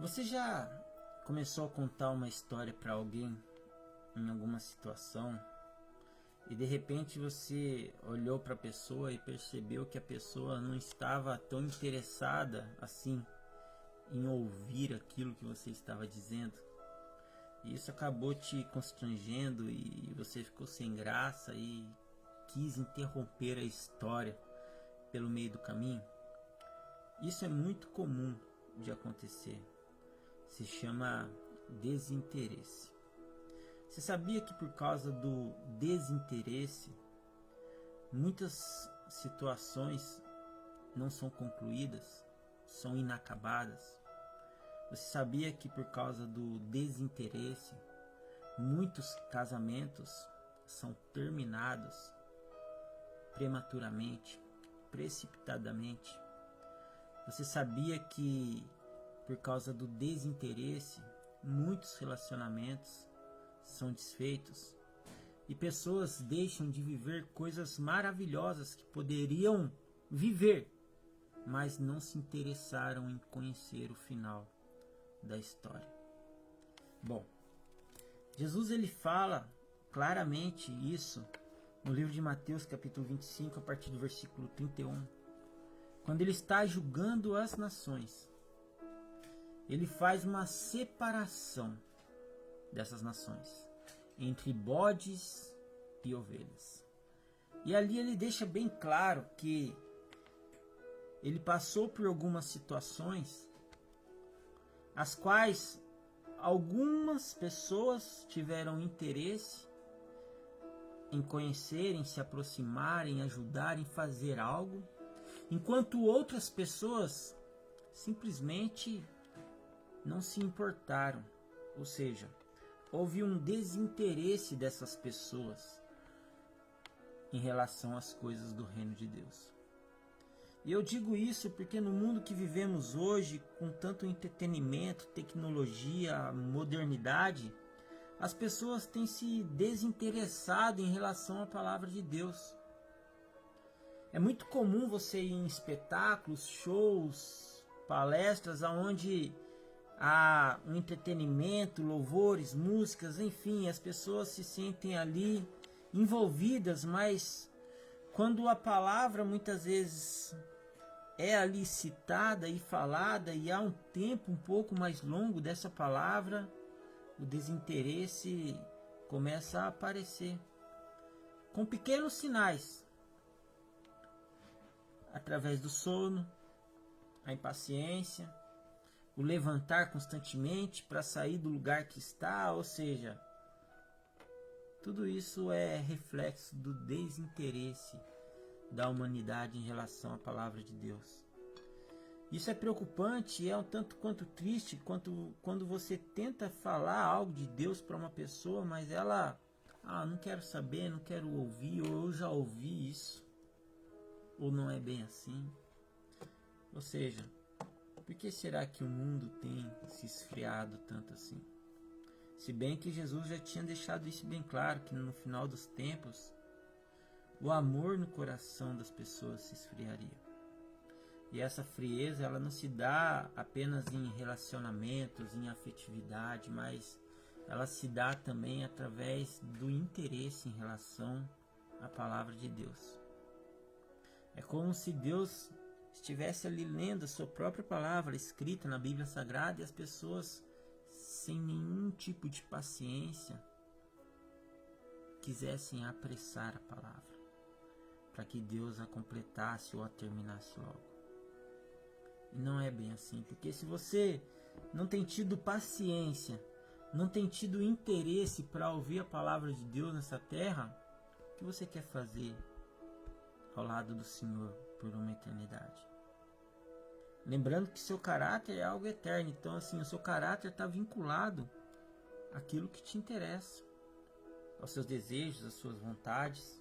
Você já começou a contar uma história para alguém em alguma situação e de repente você olhou para a pessoa e percebeu que a pessoa não estava tão interessada assim em ouvir aquilo que você estava dizendo? E isso acabou te constrangendo e você ficou sem graça e quis interromper a história pelo meio do caminho? Isso é muito comum de acontecer. Se chama desinteresse. Você sabia que por causa do desinteresse, muitas situações não são concluídas, são inacabadas? Você sabia que por causa do desinteresse, muitos casamentos são terminados prematuramente, precipitadamente? Você sabia que por causa do desinteresse, muitos relacionamentos são desfeitos e pessoas deixam de viver coisas maravilhosas que poderiam viver, mas não se interessaram em conhecer o final da história? Bom, Jesus ele fala claramente isso no livro de Mateus, capítulo 25, a partir do versículo 31, quando ele está julgando as nações. Ele faz uma separação dessas nações entre bodes e ovelhas. E ali ele deixa bem claro que ele passou por algumas situações as quais algumas pessoas tiveram interesse em conhecer, em se aproximar, em ajudar, em fazer algo, enquanto outras pessoas simplesmente não se importaram. Ou seja, houve um desinteresse dessas pessoas em relação às coisas do reino de Deus. E eu digo isso porque no mundo que vivemos hoje, com tanto entretenimento, tecnologia, modernidade, as pessoas têm se desinteressado em relação à palavra de Deus. É muito comum você ir em espetáculos, shows, palestras, onde há um entretenimento, louvores, músicas, enfim, as pessoas se sentem ali envolvidas, mas quando a palavra muitas vezes é ali citada e falada e há um tempo um pouco mais longo dessa palavra, o desinteresse começa a aparecer com pequenos sinais, através do sono, a impaciência, o levantar constantemente para sair do lugar que está, ou seja, tudo isso é reflexo do desinteresse da humanidade em relação à palavra de Deus. Isso é preocupante e é um tanto quanto triste quando você tenta falar algo de Deus para uma pessoa, mas ela, não quero saber, não quero ouvir, ou eu já ouvi isso, ou não é bem assim. Ou seja, por que será que o mundo tem se esfriado tanto assim? Se bem que Jesus já tinha deixado isso bem claro, que no final dos tempos, o amor no coração das pessoas se esfriaria. E essa frieza, ela não se dá apenas em relacionamentos, em afetividade, mas ela se dá também através do interesse em relação à palavra de Deus. É como se Deus estivesse ali lendo a sua própria palavra escrita na Bíblia Sagrada e as pessoas, sem nenhum tipo de paciência, quisessem apressar a palavra para que Deus a completasse ou a terminasse logo. E não é bem assim, porque se você não tem tido paciência, não tem tido interesse para ouvir a palavra de Deus nessa terra, o que você quer fazer ao lado do Senhor por uma eternidade? Lembrando que seu caráter é algo eterno, então assim, o seu caráter está vinculado àquilo que te interessa, aos seus desejos, às suas vontades.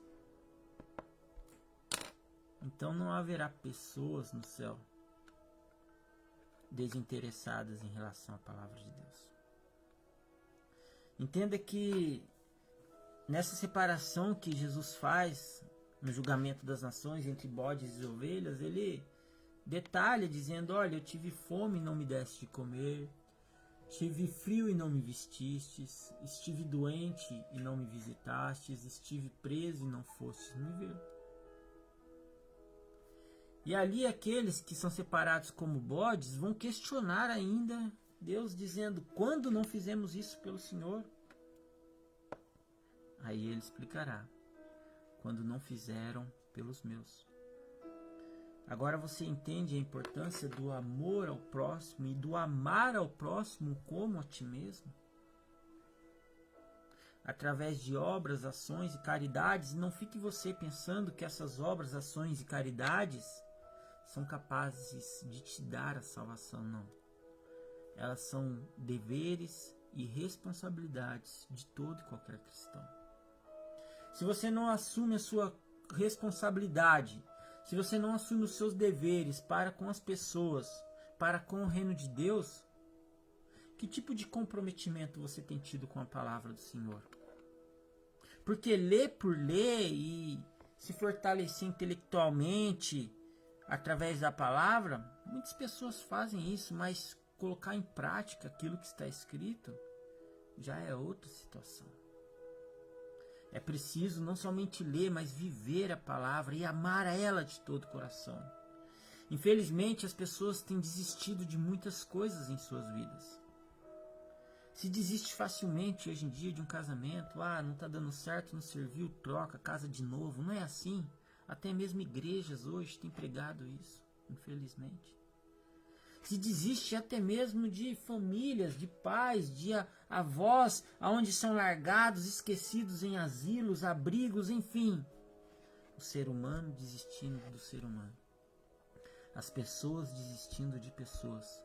Então não haverá pessoas no céu desinteressadas em relação à palavra de Deus. Entenda que nessa separação que Jesus faz no julgamento das nações entre bodes e ovelhas, ele detalha dizendo: olha, eu tive fome e não me deste de comer, Estive frio e não me vestistes, estive doente e não me visitastes, estive preso e não fostes me ver. E ali aqueles que são separados como bodes vão questionar ainda Deus, dizendo: quando não fizemos isso pelo Senhor? Aí ele explicará: quando não fizeram pelos meus. Agora você entende a importância do amor ao próximo e do amar ao próximo como a ti mesmo? Através de obras, ações e caridades, e não fique você pensando que essas obras, ações e caridades são capazes de te dar a salvação, não. Elas são deveres e responsabilidades de todo e qualquer cristão. Se você não assume a sua responsabilidade, se você não assume os seus deveres para com as pessoas, para com o reino de Deus, que tipo de comprometimento você tem tido com a palavra do Senhor? Porque ler por ler e se fortalecer intelectualmente através da palavra, muitas pessoas fazem isso, mas colocar em prática aquilo que está escrito já é outra situação. É preciso não somente ler, mas viver a palavra e amar ela de todo o coração. Infelizmente, as pessoas têm desistido de muitas coisas em suas vidas. Se desiste facilmente hoje em dia de um casamento, não está dando certo, não serviu, troca, casa de novo. Não é assim. Até mesmo igrejas hoje têm pregado isso, infelizmente. Se desiste até mesmo de famílias, de pais, de avós, aonde são largados, esquecidos em asilos, abrigos, enfim. O ser humano desistindo do ser humano. As pessoas desistindo de pessoas.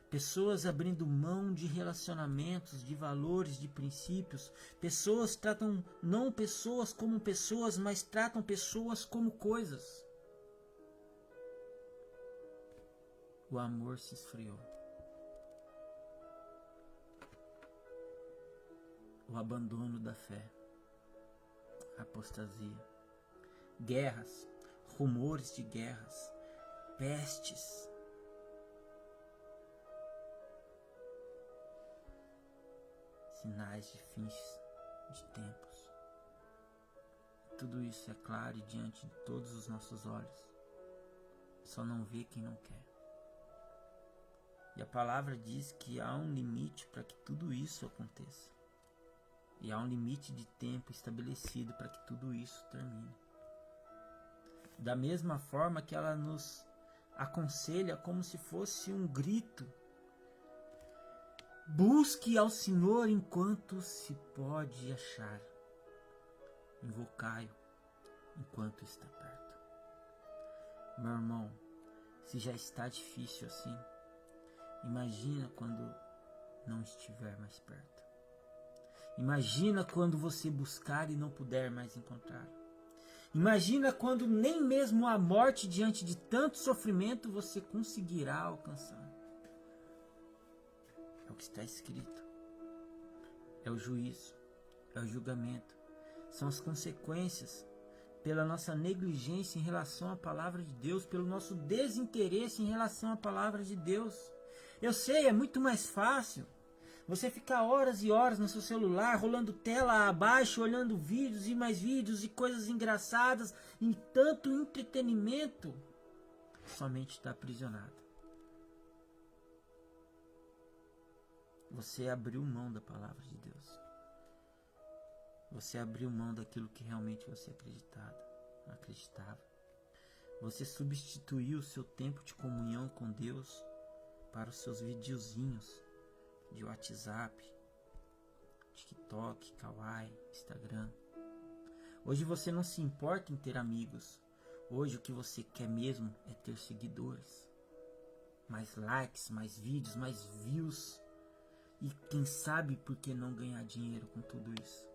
Pessoas abrindo mão de relacionamentos, de valores, de princípios. Pessoas tratam não pessoas como pessoas, mas tratam pessoas como coisas. O amor se esfriou. O abandono da fé. A apostasia. Guerras. Rumores de guerras. Pestes. Sinais de fins de tempos. Tudo isso é claro e diante de todos os nossos olhos. Só não vê quem não quer. E a palavra diz que há um limite para que tudo isso aconteça. E há um limite de tempo estabelecido para que tudo isso termine. Da mesma forma que ela nos aconselha como se fosse um grito: busque ao Senhor enquanto se pode achar. Invocai-o enquanto está perto. Meu irmão, se já está difícil assim, imagina quando não estiver mais perto. Imagina quando você buscar e não puder mais encontrar. Imagina quando nem mesmo a morte diante de tanto sofrimento você conseguirá alcançar. É o que está escrito. É o juízo, é o julgamento. São as consequências pela nossa negligência em relação à palavra de Deus, pelo nosso desinteresse em relação à palavra de Deus. Eu sei, é muito mais fácil você ficar horas e horas no seu celular, rolando tela abaixo, olhando vídeos e mais vídeos e coisas engraçadas, e tanto entretenimento, somente está aprisionado. Você abriu mão da palavra de Deus. Você abriu mão daquilo que realmente você acreditava. Você substituiu o seu tempo de comunhão com Deus para os seus videozinhos de WhatsApp, TikTok, Kawaii, Instagram. Hoje você não se importa em ter amigos. Hoje o que você quer mesmo é ter seguidores. Mais likes, mais vídeos, mais views. E quem sabe por que não ganhar dinheiro com tudo isso?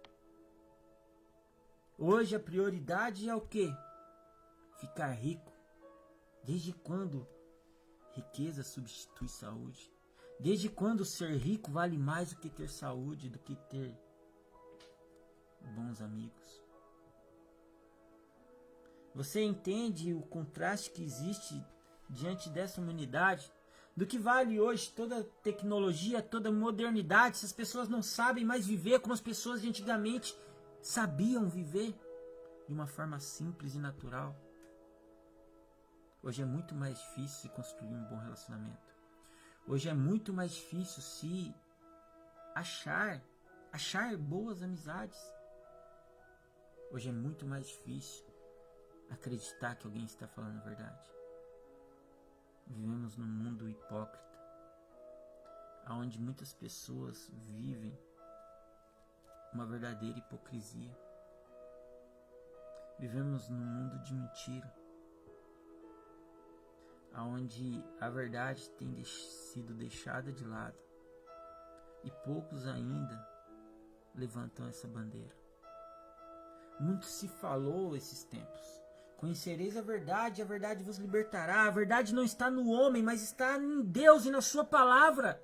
Hoje a prioridade é o quê? Ficar rico. Desde quando riqueza substitui saúde? Desde quando ser rico vale mais do que ter saúde, do que ter bons amigos? Você entende o contraste que existe diante dessa humanidade? Do que vale hoje toda tecnologia, toda modernidade, se as pessoas não sabem mais viver como as pessoas de antigamente sabiam viver, de uma forma simples e natural. Hoje é muito mais difícil se construir um bom relacionamento. Hoje é muito mais difícil se achar boas amizades. Hoje é muito mais difícil acreditar que alguém está falando a verdade. Vivemos num mundo hipócrita, onde muitas pessoas vivem uma verdadeira hipocrisia. Vivemos num mundo de mentira, onde a verdade tem sido deixada de lado e poucos ainda levantam essa bandeira. Muito se falou esses tempos. Conhecereis a verdade vos libertará. A verdade não está no homem, mas está em Deus e na sua palavra.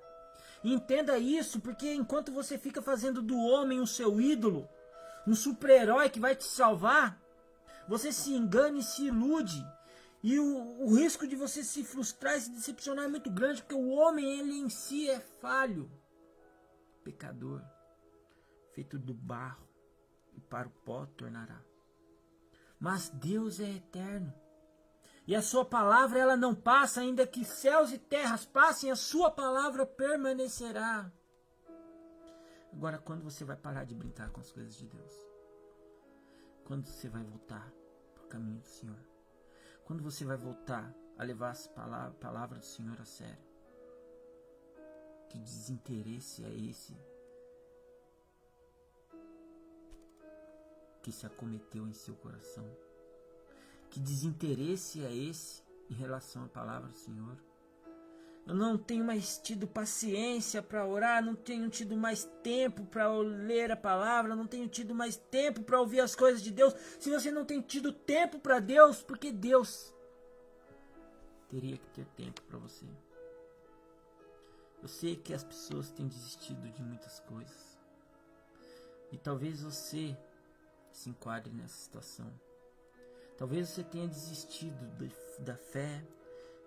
E entenda isso, porque enquanto você fica fazendo do homem o seu ídolo, um super-herói que vai te salvar, você se engana e se ilude. E o risco de você se frustrar e se decepcionar é muito grande, porque o homem, ele em si é falho, pecador, feito do barro, e para o pó tornará. Mas Deus é eterno. E a sua palavra, ela não passa, ainda que céus e terras passem, a sua palavra permanecerá. Agora, quando você vai parar de brincar com as coisas de Deus? Quando você vai voltar para o caminho do Senhor? Quando você vai voltar a levar as palavras do Senhor a sério? Que desinteresse é esse que se acometeu em seu coração? Que desinteresse é esse em relação à palavra do Senhor? Eu não tenho mais tido paciência para orar, não tenho tido mais tempo para ler a palavra, não tenho tido mais tempo para ouvir as coisas de Deus. Se você não tem tido tempo para Deus, porque Deus teria que ter tempo para você? Eu sei que as pessoas têm desistido de muitas coisas. E talvez você se enquadre nessa situação. Talvez você tenha desistido da fé,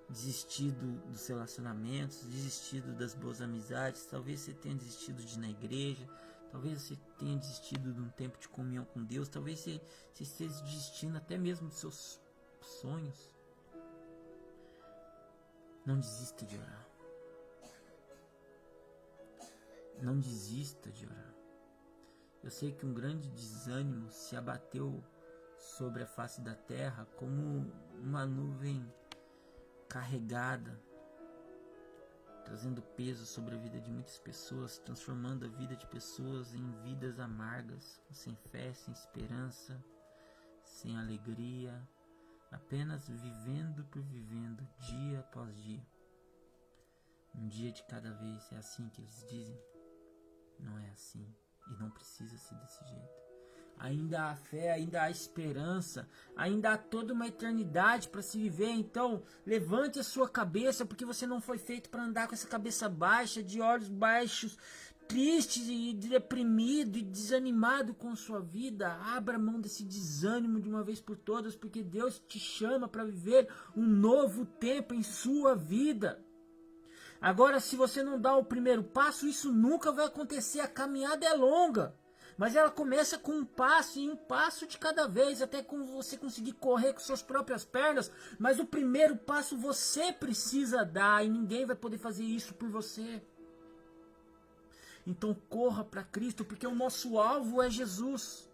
desistido dos relacionamentos, desistido das boas amizades. Talvez você tenha desistido de ir na igreja. Talvez você tenha desistido de um tempo de comunhão com Deus. Talvez você esteja desistindo até mesmo dos seus sonhos. Não desista de orar. Não desista de orar. Eu sei que um grande desânimo se abateu sobre a face da terra como uma nuvem carregada, trazendo peso sobre a vida de muitas pessoas, transformando a vida de pessoas em vidas amargas, sem fé, sem esperança, sem alegria, apenas vivendo por vivendo, dia após dia. Um dia de cada vez, é assim que eles dizem? Não é assim. E não precisa ser desse jeito. Ainda há fé, ainda há esperança, ainda há toda uma eternidade para se viver. Então, levante a sua cabeça, porque você não foi feito para andar com essa cabeça baixa, de olhos baixos, triste e deprimido e desanimado com sua vida. Abra mão desse desânimo de uma vez por todas, porque Deus te chama para viver um novo tempo em sua vida. Agora, se você não dá o primeiro passo, isso nunca vai acontecer. A caminhada é longa, mas ela começa com um passo, e um passo de cada vez, até você conseguir correr com suas próprias pernas. Mas o primeiro passo você precisa dar, e ninguém vai poder fazer isso por você. Então corra para Cristo, porque o nosso alvo é Jesus.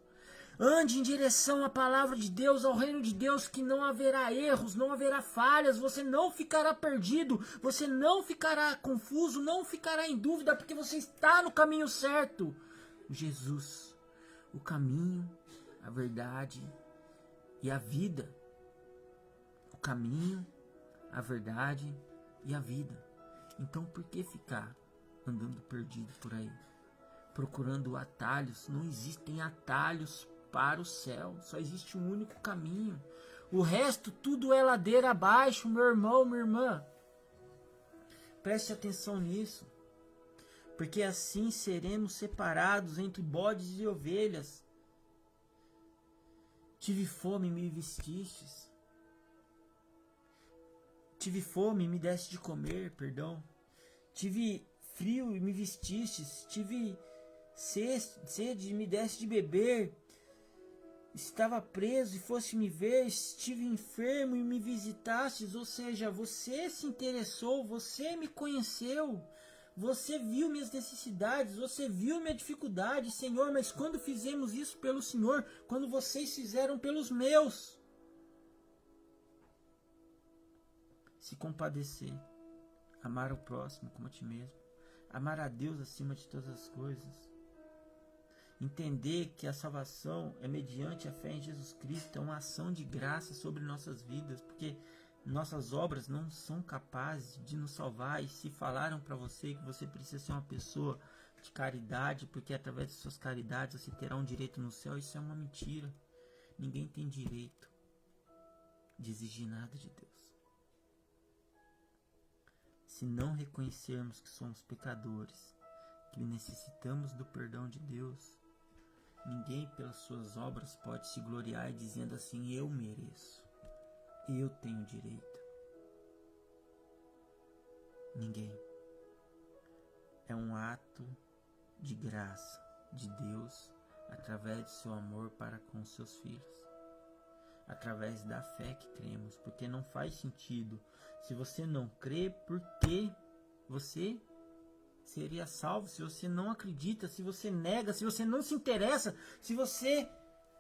Ande em direção à palavra de Deus, ao reino de Deus, que não haverá erros, não haverá falhas, você não ficará perdido, você não ficará confuso, não ficará em dúvida, porque você está no caminho certo. Jesus, o caminho, a verdade e a vida. O caminho, a verdade e a vida. Então por que ficar andando perdido por aí? Procurando atalhos? Não existem atalhos para o céu, só existe um único caminho. O resto tudo é ladeira abaixo, meu irmão, minha irmã. Preste atenção nisso, porque assim seremos separados entre bodes e ovelhas. Tive fome e me vestistes, Tive fome e me deste de comer, perdão. Tive frio e me vestistes. Tive sede e me deste de beber. Estava preso e foste me ver. Estive enfermo e me visitastes. Ou seja, você se interessou, você me conheceu. Você viu minhas necessidades, você viu minha dificuldade, Senhor, mas quando fizemos isso pelo Senhor, quando vocês fizeram pelos meus? Se compadecer, amar o próximo como a ti mesmo, amar a Deus acima de todas as coisas, entender que a salvação é mediante a fé em Jesus Cristo, é uma ação de graça sobre nossas vidas, porque nossas obras não são capazes de nos salvar. E se falaram para você que você precisa ser uma pessoa de caridade, porque através de suas caridades você terá um direito no céu, isso é uma mentira. Ninguém tem direito de exigir nada de Deus. Se não reconhecermos que somos pecadores, que necessitamos do perdão de Deus, ninguém pelas suas obras pode se gloriar dizendo assim: eu mereço. Eu tenho direito. Ninguém. É um ato de graça de Deus através de seu amor para com os seus filhos. Através da fé que cremos. Porque não faz sentido. Se você não crê, por que você seria salvo? Se você não acredita, se você nega, se você não se interessa, se você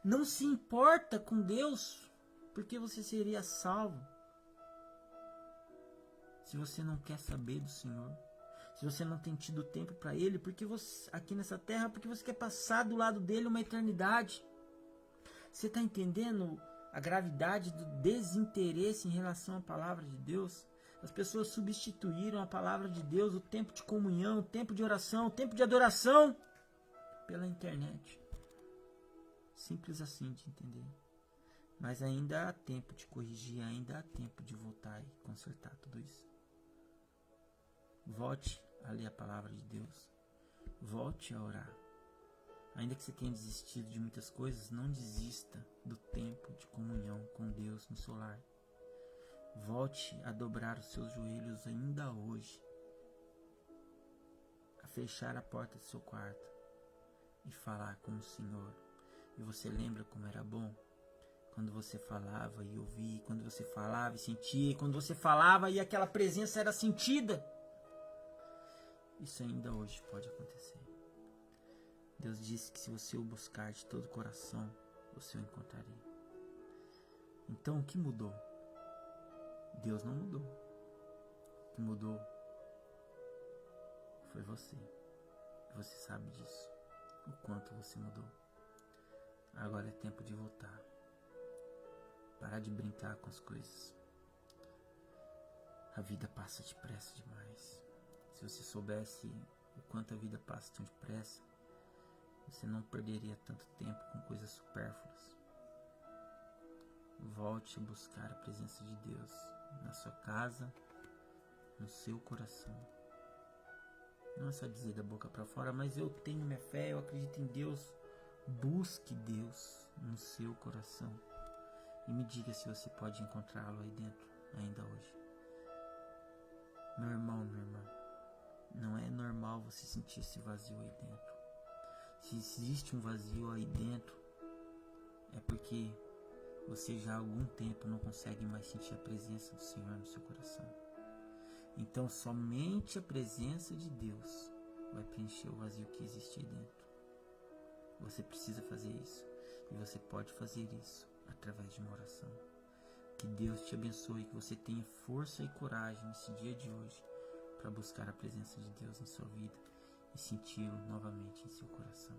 não se importa com Deus, porque você seria salvo? Se você não quer saber do Senhor, se você não tem tido tempo para Ele, porque você aqui nessa terra, porque você quer passar do lado dele uma eternidade. Você está entendendo a gravidade do desinteresse em relação à palavra de Deus? As pessoas substituíram a palavra de Deus, o tempo de comunhão, o tempo de oração, o tempo de adoração, pela internet. Simples assim de entender. Mas ainda há tempo de corrigir, ainda há tempo de voltar e consertar tudo isso. Volte a ler a palavra de Deus. Volte a orar. Ainda que você tenha desistido de muitas coisas, não desista do tempo de comunhão com Deus no seu lar. Volte a dobrar os seus joelhos ainda hoje. A fechar a porta do seu quarto e falar com o Senhor. E você lembra como era bom? Quando você falava e ouvia, quando você falava e sentia, quando você falava e aquela presença era sentida. Isso ainda hoje pode acontecer. Deus disse que se você o buscar de todo o coração, você o encontraria. Então o que mudou? Deus não mudou. O que mudou foi você. Você sabe disso. O quanto você mudou. Agora é tempo de voltar. Parar de brincar com as coisas. A vida passa depressa demais. Se você soubesse o quanto a vida passa tão depressa, você não perderia tanto tempo com coisas supérfluas. Volte a buscar a presença de Deus na sua casa, no seu coração. Não é só dizer da boca para fora, mas eu tenho minha fé, eu acredito em Deus. Busque Deus no seu coração. E me diga se você pode encontrá-lo aí dentro, ainda hoje. Meu irmão, minha irmã, não é normal você sentir esse vazio aí dentro. Se existe um vazio aí dentro, é porque você já há algum tempo não consegue mais sentir a presença do Senhor no seu coração. Então somente a presença de Deus vai preencher o vazio que existe aí dentro. Você precisa fazer isso. E você pode fazer isso através de uma oração. Que Deus te abençoe, que você tenha força e coragem nesse dia de hoje para buscar a presença de Deus em sua vida e senti-lo novamente em seu coração.